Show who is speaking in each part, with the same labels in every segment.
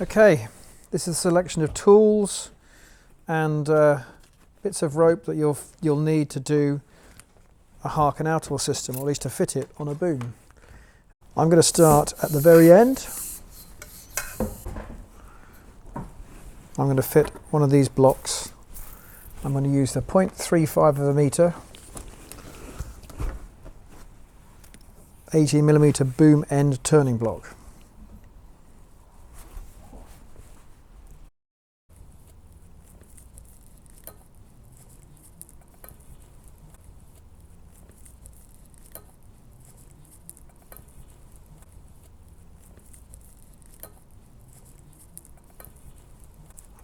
Speaker 1: Okay, this is a selection of tools and bits of rope that you'll need to do a Harken Outhaul system, or at least to fit it on a boom. I'm going to start at the very end. I'm going to fit one of these blocks. I'm going to use the 0.35 of a metre 18mm boom end turning block.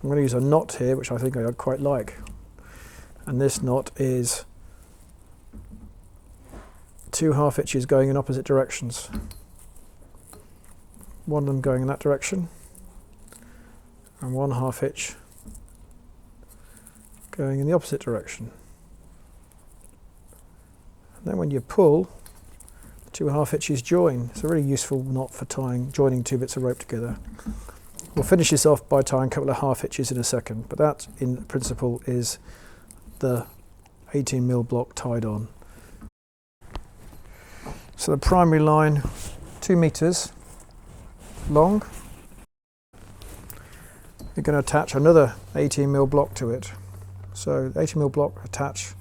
Speaker 1: I'm going to use a knot here, which I think I quite like, and this knot is 2 half hitches going in opposite directions. One of them going in that direction and 1 half hitch going in the opposite direction. And then when you pull, 2 half hitches join. It's a really useful knot for joining 2 bits of rope together. We'll finish this off by tying a couple of half hitches in a second, but that in principle is the 18mm block tied on. So the primary line, 2 meters long. You're going to attach another 18mm block to it. So the 18mm block attach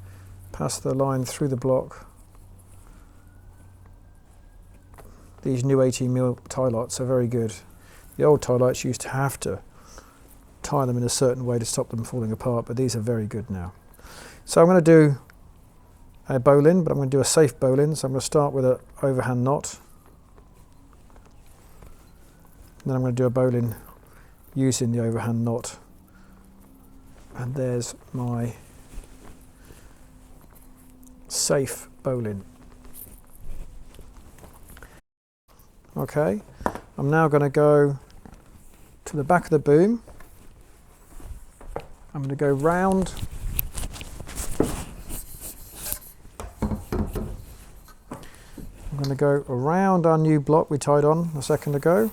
Speaker 1: past the line through the block. These new 18mm tie lights are very good. The old tie lights used to have to tie them in a certain way to stop them falling apart, but these are very good now. So I'm going to do a bowline, but I'm going to do a safe bowline. So I'm going to start with an overhand knot. And then I'm going to do a bowline using the overhand knot. And there's my safe bowline. Okay, I'm now going to go to the back of the boom. I'm going to go round I'm going to go around our new block we tied on a second ago.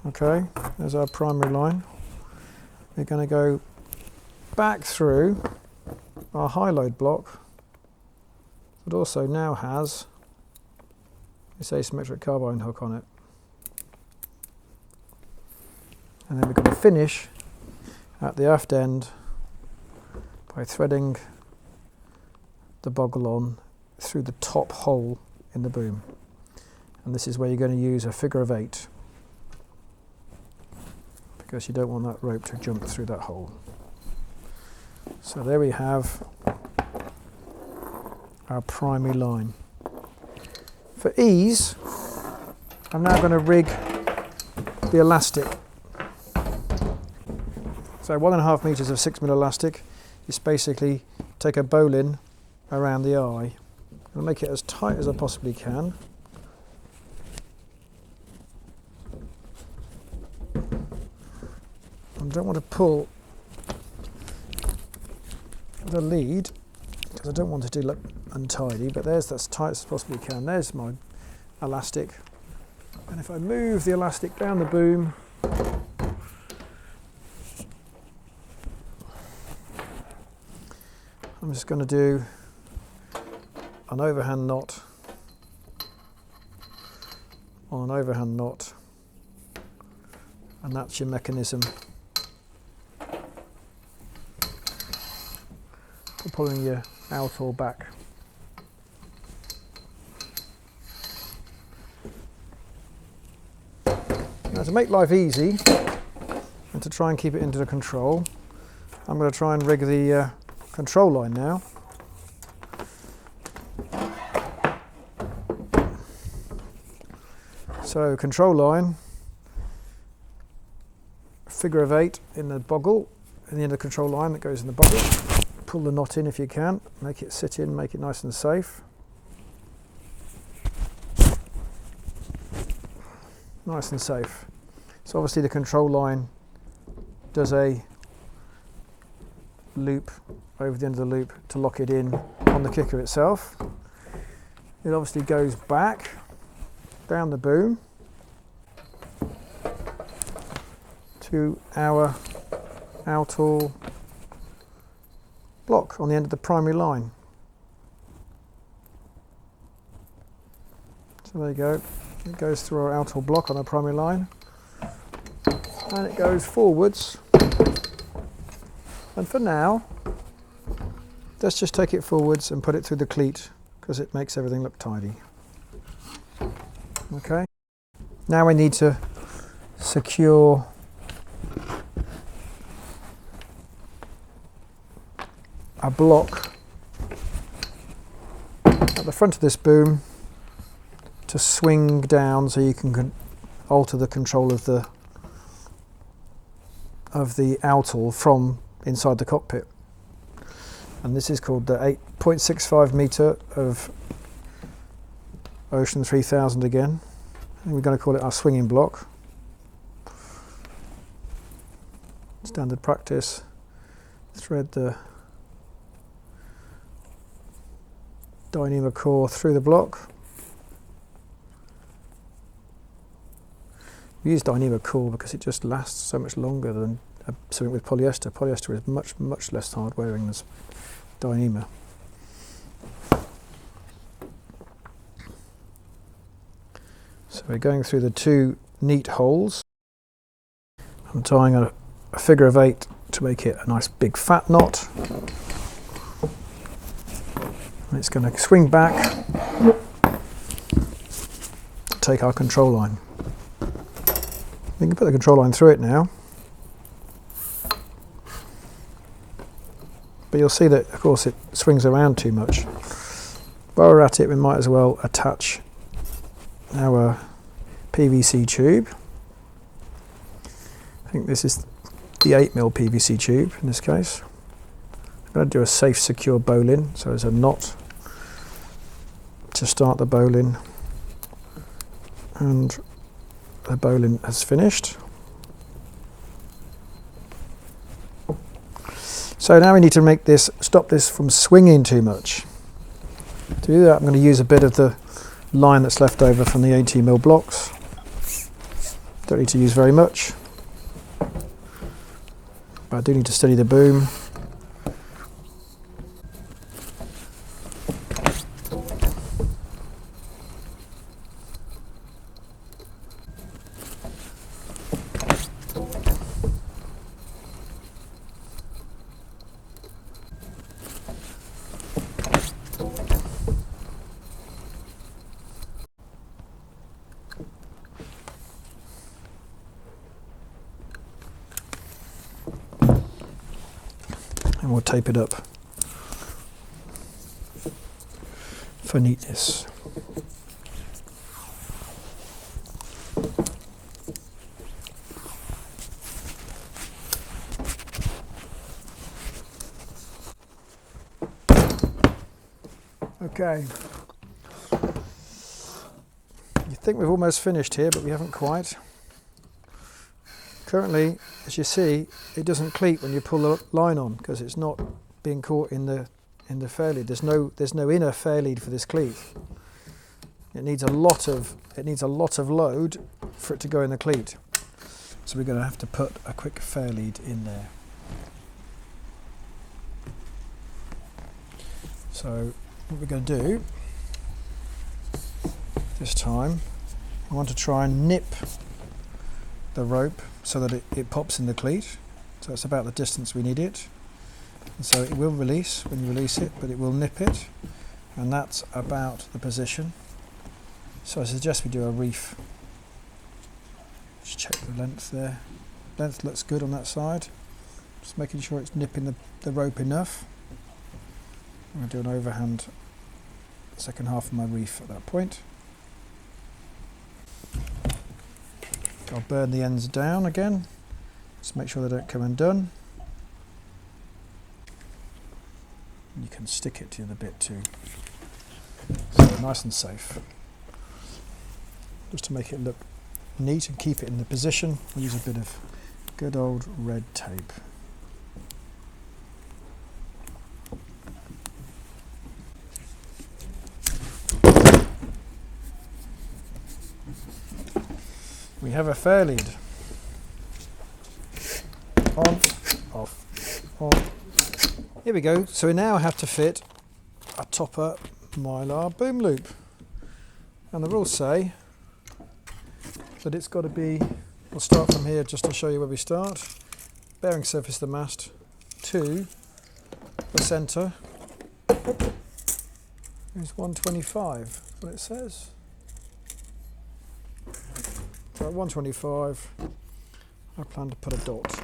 Speaker 1: Okay, there's our primary line. We're going to go back through our high load block that also now has this asymmetric carbine hook on it. And then we're going to finish at the aft end by threading the boggle on through the top hole in the boom. And this is where you're going to use a figure of 8, because you don't want that rope to jump through that hole. So there we have our primary line. For ease, I'm now going to rig the elastic. So 1.5 meters of 6mm elastic. Just basically take a bowline around the eye. I'll make it as tight as I possibly can. I don't want to pull the lead because I don't want it to look untidy, but that's as tight as I possibly can. There's my elastic. And if I move the elastic down the boom, I'm just going to do an overhand knot on an overhand knot, and that's your mechanism for pulling your outhaul back. Now, to make life easy and to try and keep it into the control, I'm going to try and rig the control line now. So control line, figure of 8 in the boggle, in the end of the control line that goes in the boggle. Pull the knot in if you can, make it sit in, make it nice and safe. Nice and safe. So obviously the control line does a loop over the end of the loop to lock it in on the kicker itself. It obviously goes back down the boom, to our Outhaul block on the end of the primary line. So there you go, it goes through our Outhaul block on our primary line, and it goes forwards. And for now, let's just take it forwards and put it through the cleat, because it makes everything look tidy. Okay, now we need to secure a block at the front of this boom to swing down, so you can alter the control of the Outhaul from inside the cockpit. And this is called the 8.65 metre of Ocean 3000 again. And we're going to call it our swinging block. Standard practice. Thread the Dyneema core through the block. We use Dyneema core because it just lasts so much longer than something with polyester. Polyester is much less hard wearing than Dyneema. So we're going through the two neat holes. I'm tying a figure of 8 to make it a nice big fat knot. And it's going to swing back, take our control line. We can put the control line through it now. But you'll see that, of course, it swings around too much. While we're at it, we might as well attach our PVC tube. I think this is the 8mm PVC tube in this case. I'm going to do a safe, secure bowline. So there's a knot to start the bowline, and the bowline has finished. So now we need to make this, stop this from swinging too much. To do that, I'm going to use a bit of the line that's left over from the 18mm blocks. Don't need to use very much, but I do need to steady the boom. And we'll tape it up for neatness. Okay. You think we've almost finished here, but we haven't quite. Currently, as you see, it doesn't cleat when you pull the line on because it's not being caught in the Fairlead. There's no inner Fairlead for this cleat. It needs a lot of load for it to go in the cleat. So we're going to have to put a quick Fairlead in there. So what we're going to do this time, I want to try and nip the rope so that it pops in the cleat. So it's about the distance we need it. And so it will release when you release it, but it will nip it. And that's about the position. So I suggest we do a reef. Just check the length there. Length looks good on that side. Just making sure it's nipping the rope enough. I'm going to do an overhand second half of my reef at that point. I'll burn the ends down again, just make sure they don't come undone. You can stick it to the bit too, so nice and safe. Just to make it look neat and keep it in the position, we'll use a bit of good old red tape. We have a Fairlead. Here we go. So we now have to fit a topper mylar boom loop. And the rules say that it's got to be, we'll start from here just to show you where we start. Bearing surface of the mast to the centre is 125, that's what it says. So at 125, I plan to put a dot.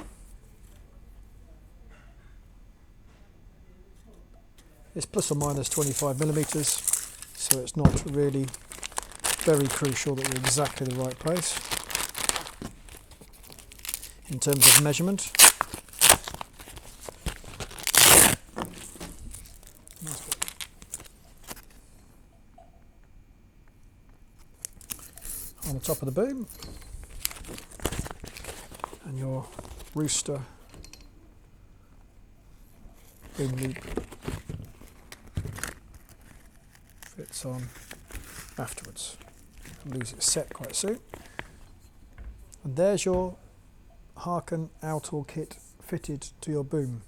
Speaker 1: It's plus or minus 25 millimetres, so it's not really very crucial that you're exactly the right place in terms of measurement. On the top of the boom, and your Rooster boom loop fits on afterwards. I'll lose it set quite soon. And there's your Harken Outhaul kit fitted to your boom.